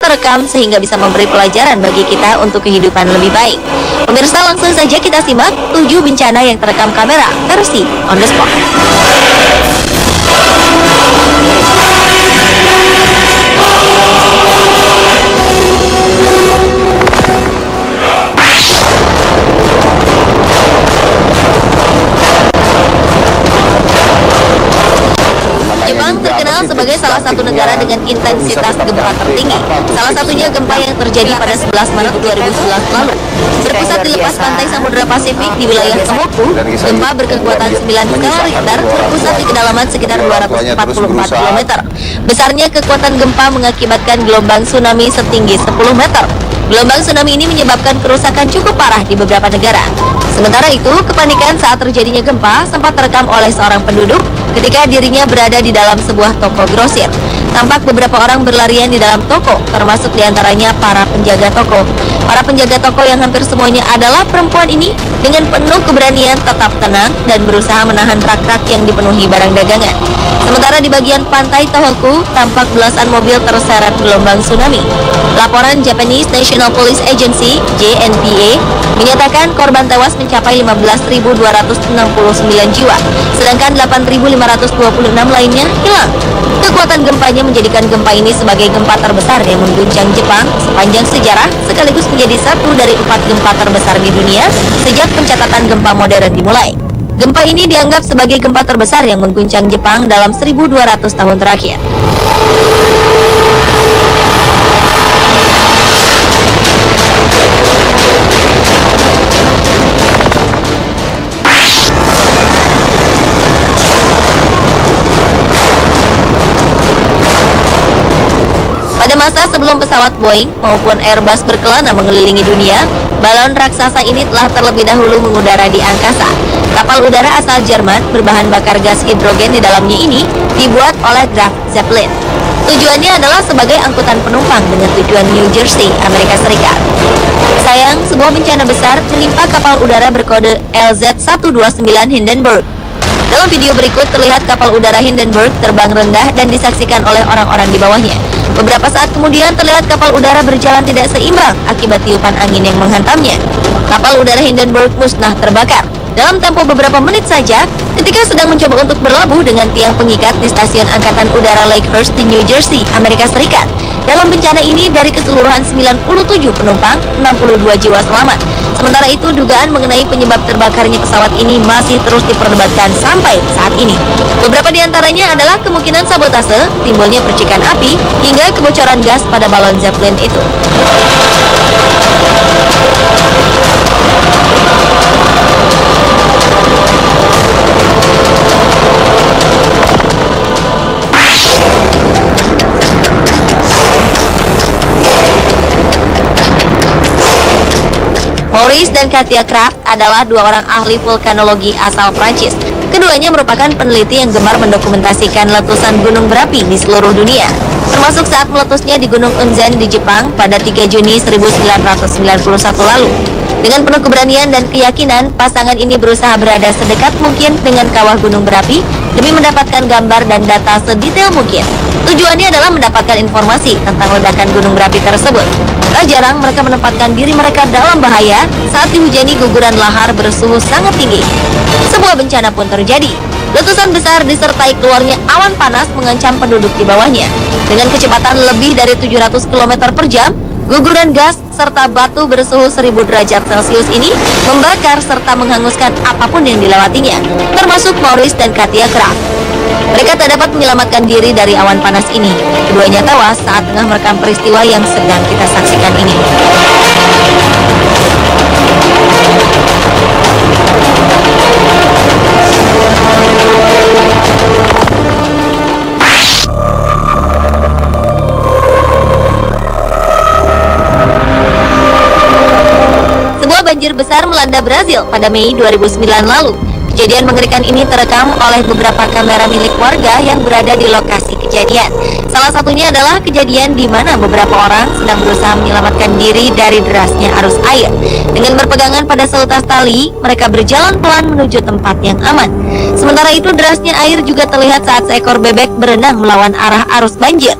terekam sehingga bisa memberi pelajaran bagi kita untuk kehidupan lebih baik. Pemirsa, langsung saja kita simak 7 bencana yang terekam kamera versi on the spot. Jepang terkenal sebagai salah satu negara dengan intensitas gempa tertinggi. Salah satunya gempa yang terjadi pada 11 Maret 2011 lalu. Berpusat di lepas pantai Samudra Pasifik di wilayah Tohoku, gempa berkekuatan 9 skala Richter berpusat di kedalaman sekitar 244 km. Besarnya kekuatan gempa mengakibatkan gelombang tsunami setinggi 10 meter. Gelombang tsunami ini menyebabkan kerusakan cukup parah di beberapa negara. Sementara itu, kepanikan saat terjadinya gempa sempat terekam oleh seorang penduduk ketika dirinya berada di dalam sebuah toko grosir. Tampak beberapa orang berlarian di dalam toko, termasuk diantaranya para penjaga toko. Para penjaga toko yang hampir semuanya adalah perempuan ini dengan penuh keberanian tetap tenang dan berusaha menahan rak-rak yang dipenuhi barang dagangan. Sementara di bagian pantai Tohoku, tampak belasan mobil terseret gelombang tsunami. Laporan Japanese National Police Agency (JNPA) menyatakan korban tewas mencapai 15.269 jiwa, sedangkan 8.526 lainnya hilang. Kekuatan gempanya menjadikan gempa ini sebagai gempa terbesar yang mengguncang Jepang sepanjang sejarah, sekaligus menjadi satu dari 4 gempa terbesar di dunia sejak pencatatan gempa modern dimulai. Gempa ini dianggap sebagai gempa terbesar yang mengguncang Jepang dalam 1.200 tahun terakhir. Pada masa sebelum pesawat Boeing maupun Airbus berkelana mengelilingi dunia, balon raksasa ini telah terlebih dahulu mengudara di angkasa. Kapal udara asal Jerman berbahan bakar gas hidrogen di dalamnya ini dibuat oleh Graf Zeppelin. Tujuannya adalah sebagai angkutan penumpang dengan tujuan New Jersey, Amerika Serikat. Sayang, sebuah bencana besar menimpa kapal udara berkode LZ-129 Hindenburg. Dalam video berikut terlihat kapal udara Hindenburg terbang rendah dan disaksikan oleh orang-orang di bawahnya. Beberapa saat kemudian terlihat kapal udara berjalan tidak seimbang akibat tiupan angin yang menghantamnya. Kapal udara Hindenburg musnah terbakar. Dalam tempo beberapa menit saja, ketika sedang mencoba untuk berlabuh dengan tiang pengikat di stasiun Angkatan Udara Lakehurst di New Jersey, Amerika Serikat. Dalam bencana ini, dari keseluruhan 97 penumpang, 62 jiwa selamat. Sementara itu, dugaan mengenai penyebab terbakarnya pesawat ini masih terus diperdebatkan sampai saat ini. Beberapa di antaranya adalah kemungkinan sabotase, timbulnya percikan api, hingga kebocoran gas pada balon Zeppelin itu. Maurice dan Katia Kraft adalah 2 orang ahli vulkanologi asal Prancis. Keduanya merupakan peneliti yang gemar mendokumentasikan letusan gunung berapi di seluruh dunia, termasuk saat meletusnya di Gunung Unzen di Jepang pada 3 Juni 1991 lalu. Dengan penuh keberanian dan keyakinan, pasangan ini berusaha berada sedekat mungkin dengan kawah gunung berapi demi mendapatkan gambar dan data sedetail mungkin. Tujuannya adalah mendapatkan informasi tentang ledakan gunung berapi tersebut. Tak jarang mereka menempatkan diri mereka dalam bahaya saat dihujani guguran lahar bersuhu sangat tinggi. Sebuah bencana pun terjadi. Letusan besar disertai keluarnya awan panas mengancam penduduk di bawahnya. Dengan kecepatan lebih dari 700 km per jam, guguran gas serta batu bersuhu 1000 derajat Celcius ini membakar serta menghanguskan apapun yang dilewatinya, termasuk Maurice dan Katia Kraft. Mereka tak dapat menyelamatkan diri dari awan panas ini. Keduanya tewas saat tengah merekam peristiwa yang sedang kita saksikan ini. Sebuah banjir besar melanda Brazil pada Mei 2009 lalu. Kejadian mengerikan ini terekam oleh beberapa kamera milik warga yang berada di lokasi kejadian. Salah satunya adalah kejadian di mana beberapa orang sedang berusaha menyelamatkan diri dari derasnya arus air. Dengan berpegangan pada seutas tali, mereka berjalan pelan menuju tempat yang aman. Sementara itu, derasnya air juga terlihat saat seekor bebek berenang melawan arah arus banjir.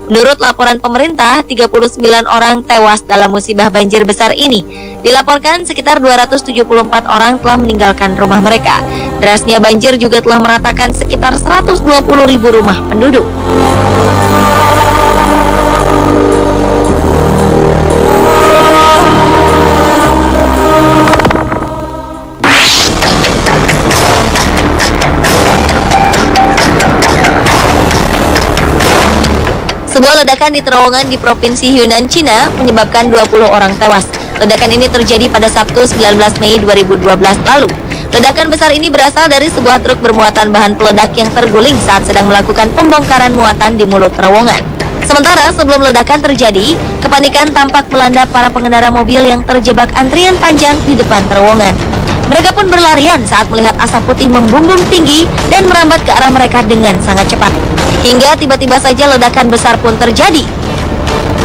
Menurut laporan pemerintah, 39 orang tewas dalam musibah banjir besar ini. Dilaporkan sekitar 274 orang telah meninggalkan rumah mereka. Derasnya banjir juga telah meratakan sekitar 120.000 rumah penduduk. Sebuah ledakan di terowongan di Provinsi Yunnan, Cina menyebabkan 20 orang tewas. Ledakan ini terjadi pada Sabtu 19 Mei 2012 lalu. Ledakan besar ini berasal dari sebuah truk bermuatan bahan peledak yang terguling saat sedang melakukan pembongkaran muatan di mulut terowongan. Sementara sebelum ledakan terjadi, kepanikan tampak melanda para pengendara mobil yang terjebak antrian panjang di depan terowongan. Mereka pun berlarian saat melihat asap putih membumbung tinggi dan merambat ke arah mereka dengan sangat cepat. Hingga tiba-tiba saja ledakan besar pun terjadi.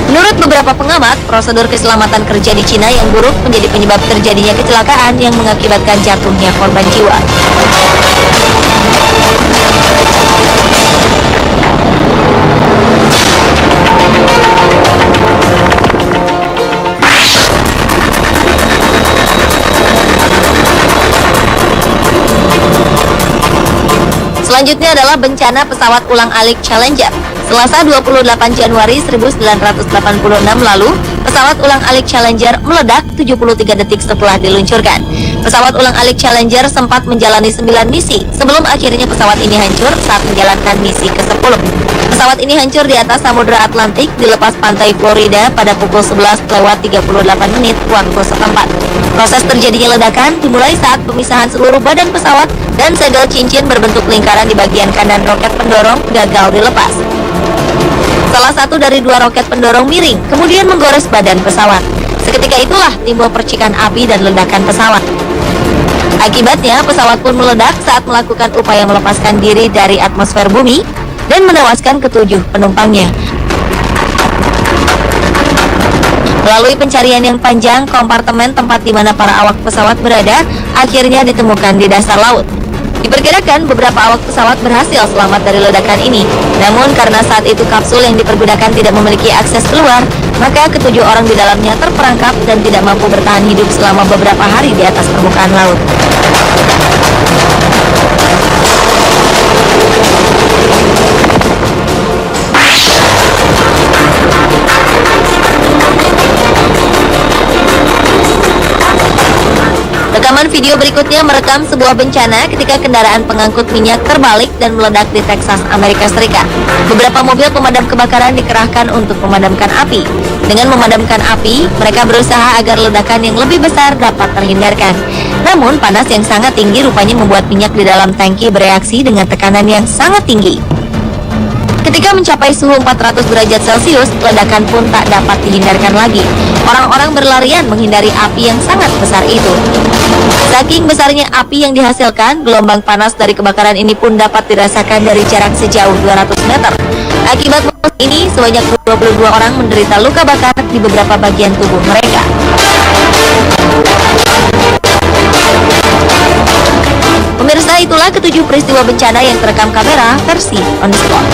Menurut beberapa pengamat, prosedur keselamatan kerja di Cina yang buruk menjadi penyebab terjadinya kecelakaan yang mengakibatkan jatuhnya korban jiwa. Selanjutnya adalah bencana pesawat ulang-alik Challenger. Selasa 28 Januari 1986 lalu, pesawat ulang-alik Challenger meledak 73 detik setelah diluncurkan. Pesawat ulang-alik Challenger sempat menjalani 9 misi sebelum akhirnya pesawat ini hancur saat menjalankan misi ke-10. Pesawat ini hancur di atas Samudra Atlantik di lepas pantai Florida pada pukul 11:38 waktu setempat. Proses terjadinya ledakan dimulai saat pemisahan seluruh badan pesawat dan segel cincin berbentuk lingkaran di bagian kanan roket pendorong gagal dilepas. Salah satu dari dua roket pendorong miring, kemudian menggores badan pesawat. Seketika itulah timbul percikan api dan ledakan pesawat. Akibatnya, pesawat pun meledak saat melakukan upaya melepaskan diri dari atmosfer bumi dan menewaskan ketujuh penumpangnya. Melalui pencarian yang panjang, kompartemen tempat di mana para awak pesawat berada akhirnya ditemukan di dasar laut. Diperkirakan beberapa awak pesawat berhasil selamat dari ledakan ini. Namun karena saat itu kapsul yang dipergunakan tidak memiliki akses keluar, maka ketujuh orang di dalamnya terperangkap dan tidak mampu bertahan hidup selama beberapa hari di atas permukaan laut. Rekaman video berikutnya merekam sebuah bencana ketika kendaraan pengangkut minyak terbalik dan meledak di Texas, Amerika Serikat. Beberapa mobil pemadam kebakaran dikerahkan untuk memadamkan api. Dengan memadamkan api, mereka berusaha agar ledakan yang lebih besar dapat terhindarkan. Namun, panas yang sangat tinggi rupanya membuat minyak di dalam tangki bereaksi dengan tekanan yang sangat tinggi. Ketika mencapai suhu 400 derajat Celcius, ledakan pun tak dapat dihindarkan lagi. Orang-orang berlarian menghindari api yang sangat besar itu. Saking besarnya api yang dihasilkan, gelombang panas dari kebakaran ini pun dapat dirasakan dari jarak sejauh 200 meter. Akibat ini, sebanyak 22 orang menderita luka bakar di beberapa bagian tubuh mereka. Pemirsa, itulah ketujuh peristiwa bencana yang terekam kamera versi On The Spot.